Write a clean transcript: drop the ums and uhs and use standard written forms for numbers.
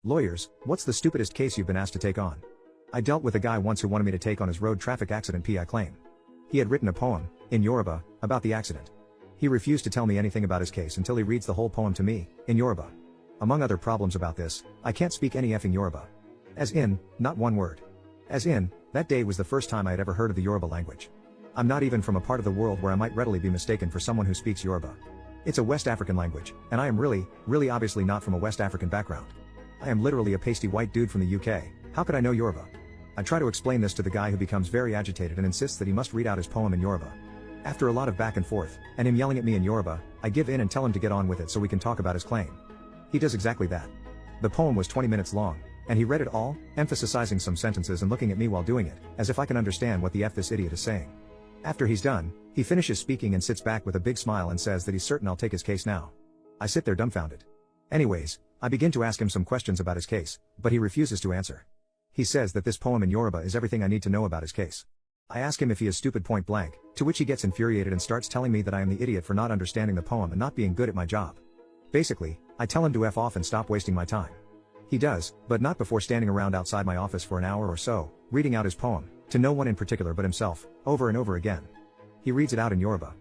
Lawyers, what's the stupidest case you've been asked to take on? I dealt with a guy once who wanted me to take on his road traffic accident PI claim. He had written a poem, in Yoruba, about the accident. He refused to tell me anything about his case until he reads the whole poem to me, in Yoruba. Among other problems about this, I can't speak any effing Yoruba. As in, not one word. As in, that day was the first time I had ever heard of the Yoruba language. I'm not even from a part of the world where I might readily be mistaken for someone who speaks Yoruba. It's a West African language, and I am really obviously not from a West African background. I am literally a pasty white dude from the UK, how could I know Yoruba? I try to explain this to the guy who becomes very agitated and insists that he must read out his poem in Yoruba. After a lot of back and forth, and him yelling at me in Yoruba, I give in and tell him to get on with it so we can talk about his claim. He does exactly that. The poem was 20 minutes long, and he read it all, emphasizing some sentences and looking at me while doing it, as if I can understand what the F this idiot is saying. After he's done, he finishes speaking and sits back with a big smile and says that he's certain I'll take his case now. I sit there dumbfounded. Anyways, I begin to ask him some questions about his case, but he refuses to answer. He says that this poem in Yoruba is everything I need to know about his case. I ask him if he is stupid point blank, to which he gets infuriated and starts telling me that I am the idiot for not understanding the poem and not being good at my job. Basically, I tell him to F off and stop wasting my time. He does, but not before standing around outside my office for an hour or so, reading out his poem, to no one in particular but himself, over and over again. He reads it out in Yoruba.